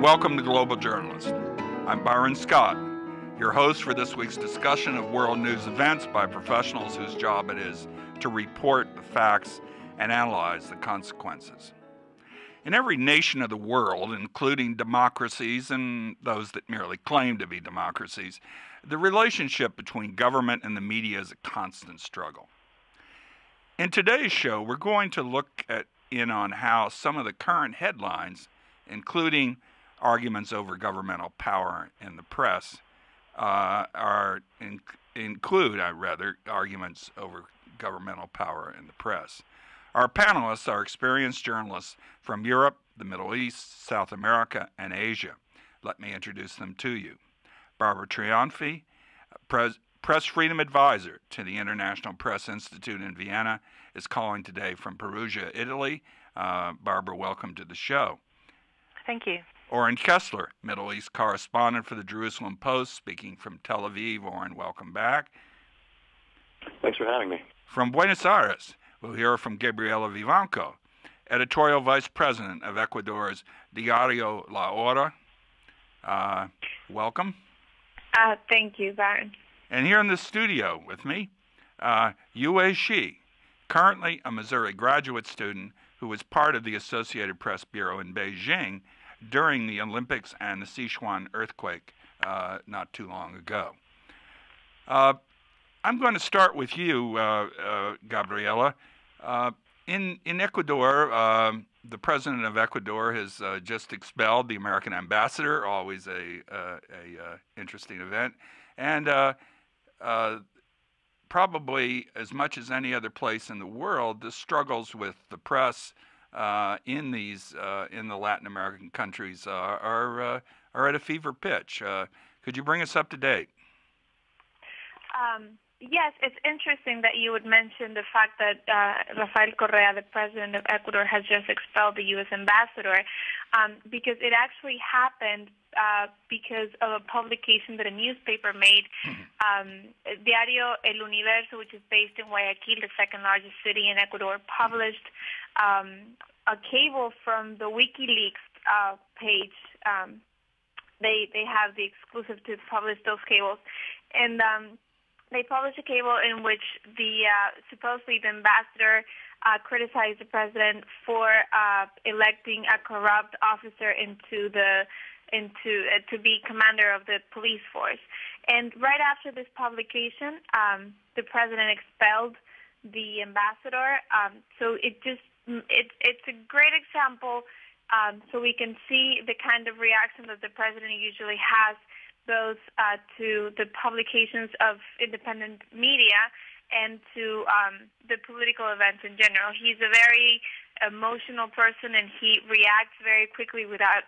welcome to Global Journalist. I'm Byron Scott, your host for this week's discussion of world news events by professionals whose job it is to report the facts and analyze the consequences. In every nation of the world, including democracies and those that merely claim to be democracies, the relationship between government and the media is a constant struggle. In today's show, we're going to look in on how some of the current headlines, including arguments over governmental power in the press, include arguments over governmental power in the press. Our panelists are experienced journalists from Europe, the Middle East, South America, and Asia. Let me introduce them to you. Barbara Trianfi, Press Freedom Advisor to the International Press Institute in Vienna, is calling today from Perugia, Italy. Barbara, welcome to the show. Thank you. Oren Kessler, Middle East correspondent for the Jerusalem Post, speaking from Tel Aviv. Oren, welcome back. Thanks for having me. From Buenos Aires, we'll hear from Gabriela Vivanco, editorial vice president of Ecuador's Diario La Hora. Welcome. Thank you, Byron. And here in the studio with me, Yue Shi, currently a Missouri graduate student who was part of the Associated Press Bureau in Beijing during the Olympics and the Sichuan earthquake not too long ago. I'm going to start with you, Gabriela. In Ecuador, the president of Ecuador has just expelled the American ambassador, always a interesting event, and probably as much as any other place in the world, the struggles with the press in the Latin American countries are at a fever pitch. Could you bring us up to date? Yes, it's interesting that you would mention the fact that Rafael Correa, the president of Ecuador, has just expelled the U.S. ambassador, because it actually happened because of a publication that a newspaper made. Diario El Universo, which is based in Guayaquil, the second largest city in Ecuador, published a cable from the WikiLeaks page. They have the exclusive to publish those cables, and they published a cable in which supposedly the ambassador criticized the president for electing a corrupt officer to be commander of the police force. And right after this publication, the president expelled the ambassador. So it's a great example, so we can see the kind of reaction that the president usually has, both to the publications of independent media and to the political events in general. He's a very emotional person, and he reacts very quickly without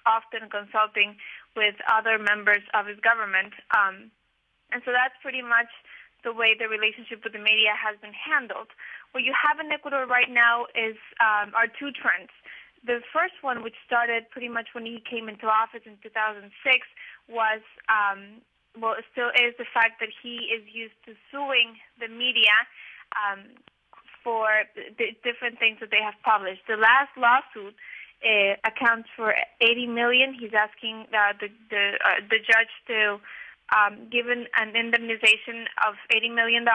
often consulting with other members of his government. And so that's pretty much the way the relationship with the media has been handled. What you have in Ecuador right now are two trends. The first one, which started pretty much when he came into office in 2006, was, it still is the fact that he is used to suing the media for the different things that they have published. The last lawsuit accounts for $80 million. He's asking the judge to give an indemnization of $80 million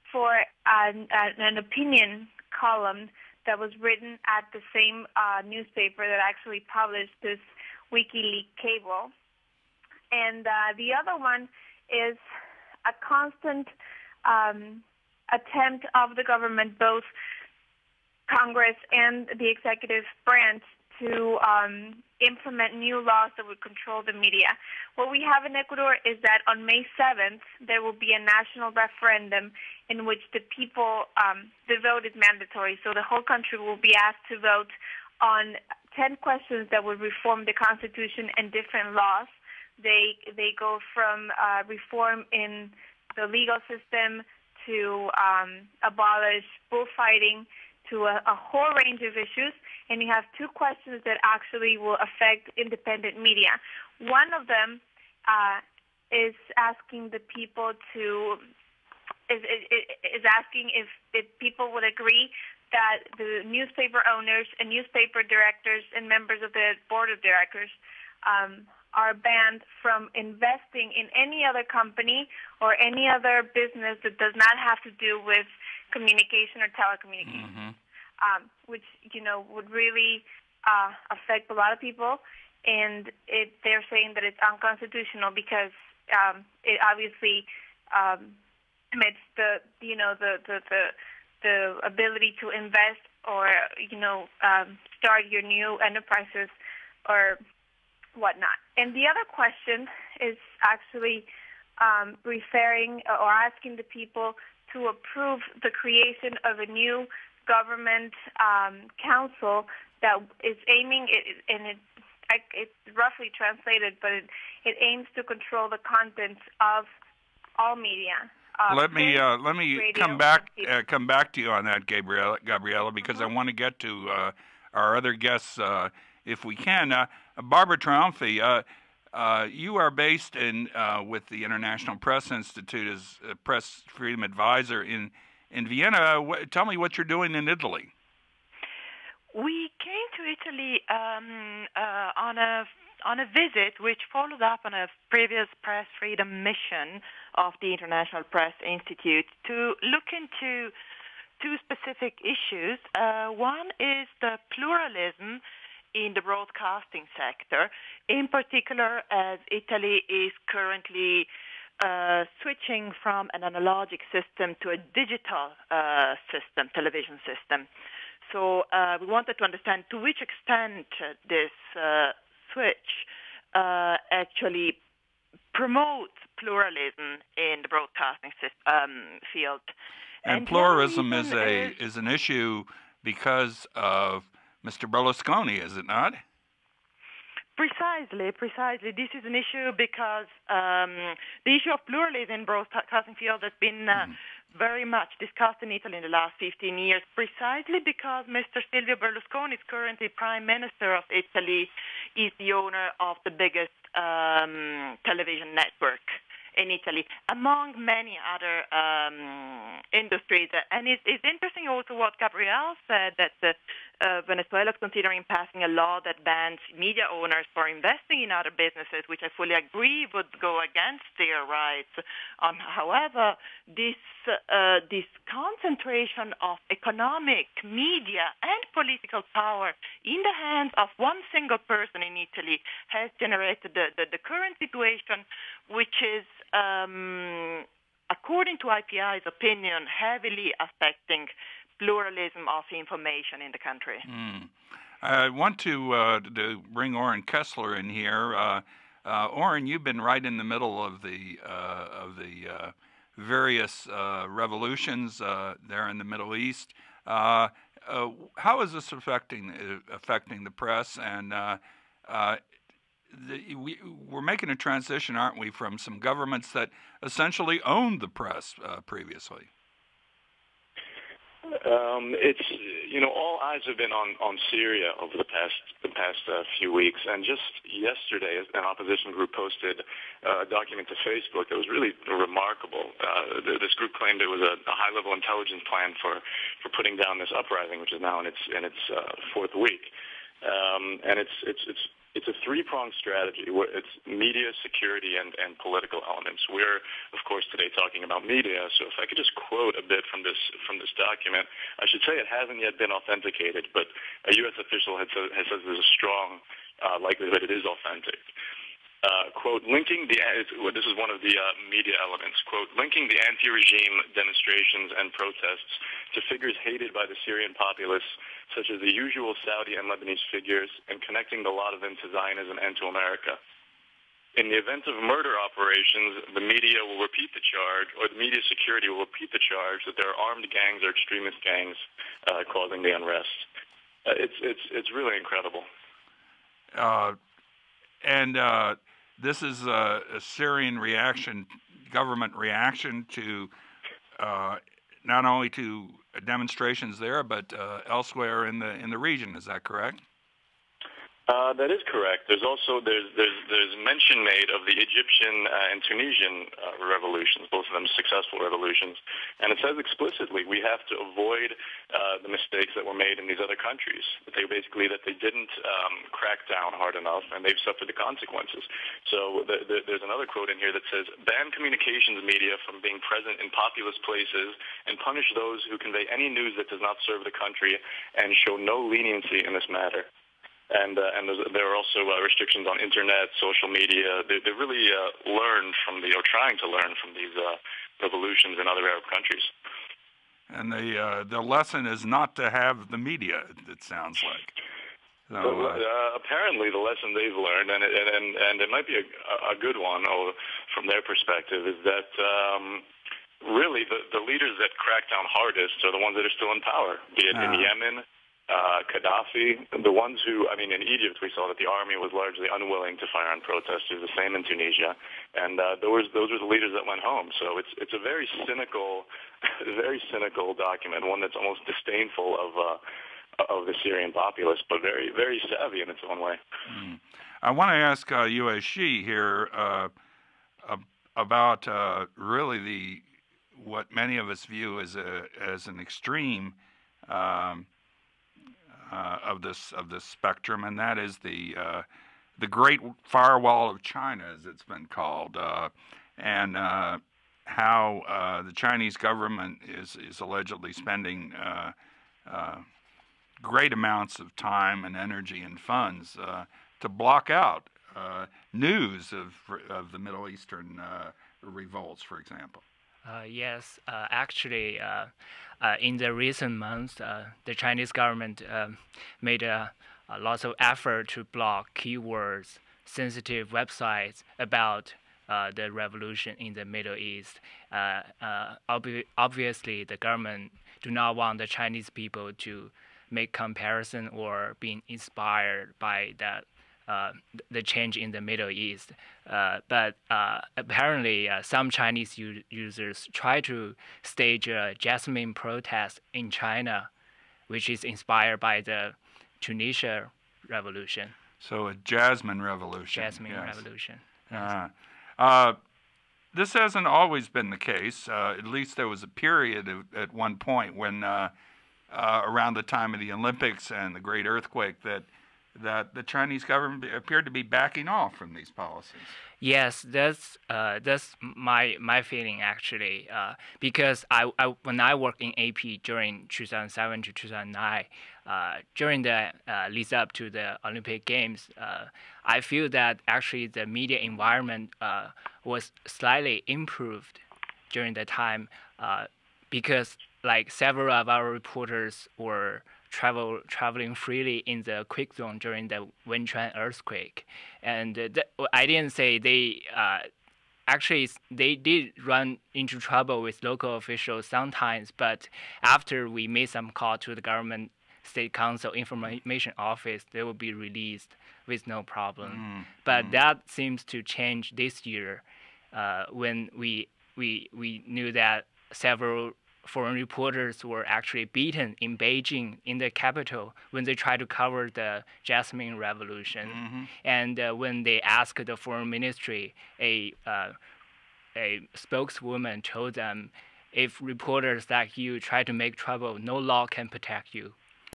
for an opinion column that was written at the same newspaper that actually published this WikiLeaks cable. And the other one is a constant attempt of the government, both Congress and the executive branch, to implement new laws that would control the media. What we have in Ecuador is that on May 7th, there will be a national referendum in which the people, the vote is mandatory. So the whole country will be asked to vote on 10 questions that would reform the Constitution and different laws. They go from reform in the legal system to abolish bullfighting, to a whole range of issues, and you have two questions that actually will affect independent media. One of them is asking the people is asking if people would agree that the newspaper owners and newspaper directors and members of the board of directors are banned from investing in any other company or any other business that does not have to do with communication or telecommunications, which would really affect a lot of people. And they're saying that it's unconstitutional because it obviously limits the ability to invest or start your new enterprises or whatnot. And the other question is actually referring or asking the people to approve the creation of a new government council that is aiming, it's roughly translated, but it aims to control the contents of all media. Let me come back to you on that, Gabriela, because I want to get to our other guests if we can. Barbara Triumphi, you are based in with the International Press Institute as a press freedom advisor in Vienna. Tell me what you're doing in Italy. We came to Italy on a visit which followed up on a previous press freedom mission of the International Press Institute to look into two specific issues. One is the pluralism in the broadcasting sector, in particular as Italy is currently switching from an analogic system to a digital television system. So we wanted to understand to which extent this switch actually promotes pluralism in the broadcasting field. And pluralism is an issue because of Mr. Berlusconi, is it not? Precisely. This is an issue because the issue of pluralism in broadcasting field has been very much discussed in Italy in the last 15 years, precisely because Mr. Silvio Berlusconi is currently Prime Minister of Italy, is the owner of the biggest television network in Italy, among many other industries. And it's interesting also what Gabrielle said, that Venezuela is considering passing a law that bans media owners for investing in other businesses, which I fully agree would go against their rights. However, this concentration of economic, media, and political power in the hands of one single person in Italy has generated the current situation, which is, according to IPI's opinion, heavily affecting pluralism of information in the country. I want to bring Oren Kessler in here. Oren, you've been right in the middle of the various revolutions there in the Middle East. How is this affecting the press? And we're making a transition, aren't we, from some governments that essentially owned the press previously? It's all eyes have been on Syria over the past few weeks, and just yesterday, an opposition group posted a document to Facebook that was really remarkable. This group claimed it was a high-level intelligence plan for putting down this uprising, which is now in its fourth week, and it's a three-pronged strategy. It's media, security, and political elements. We're, of course, today talking about media, so if I could just quote a bit from this document. I should say it hasn't yet been authenticated, but a U.S. official has said there's a strong likelihood it is authentic. Quote, this is one of the media elements, quote, linking the anti-regime demonstrations and protests to figures hated by the Syrian populace, such as the usual Saudi and Lebanese figures, and connecting the lot of them to Zionism and to America. In the event of murder operations, the media will repeat the charge, or the media security will repeat the charge that there are armed gangs or extremist gangs causing the unrest. It's really incredible. This is a Syrian government reaction to not only to demonstrations there, but elsewhere in the region. Is that correct? That is correct. There's mention made of the Egyptian and Tunisian revolutions, both of them successful revolutions, and it says explicitly we have to avoid the mistakes that were made in these other countries. That they didn't crack down hard enough, and they've suffered the consequences. So there's another quote in here that says, "Ban communications media from being present in populous places, and punish those who convey any news that does not serve the country, and show no leniency in this matter." And there are also restrictions on internet, social media. They really trying to learn from these revolutions in other Arab countries. And the lesson is not to have the media, it sounds like. So, apparently, the lesson they've learned, and it might be a good one from their perspective, is that really the leaders that crack down hardest are the ones that are still in power, be it in Yemen, Gaddafi, the ones who, in Egypt we saw that the army was largely unwilling to fire on protesters, the same in Tunisia, and those were the leaders that went home. So it's a very cynical document, one that's almost disdainful of the Syrian populace, but very, very savvy in its own way. I want to ask Yue Shi here about really what many of us view as an extreme of this spectrum, and that is the Great Firewall of China, as it's been called, and how the Chinese government is allegedly spending great amounts of time and energy and funds to block out news of the Middle Eastern revolts, for example. Yes, actually, in the recent months, the Chinese government made lots of effort to block keywords, sensitive websites about the revolution in the Middle East. Obviously, the government do not want the Chinese people to make comparison or being inspired by that the change in the Middle East. But apparently, some Chinese users try to stage a Jasmine protest in China, which is inspired by the Tunisia revolution. So a Jasmine revolution. Revolution. This hasn't always been the case. At least there was a period at one point when, around the time of the Olympics and the Great Earthquake, that the Chinese government appeared to be backing off from these policies. Yes, that's my feeling actually, because when I worked in AP during 2007 to 2009, during the lead up to the Olympic Games, I feel that actually the media environment was slightly improved during the time, because like several of our reporters were traveling freely in the quake zone during the Wenchuan earthquake, and I didn't say they actually they did run into trouble with local officials sometimes, but after we made some call to the government State Council Information Office, they will be released with no problem. But that seems to change this year, when we knew that several foreign reporters were actually beaten in Beijing, in the capital, when they tried to cover the Jasmine Revolution. And when they asked the foreign ministry, a spokeswoman told them, if reporters like you try to make trouble, no law can protect you.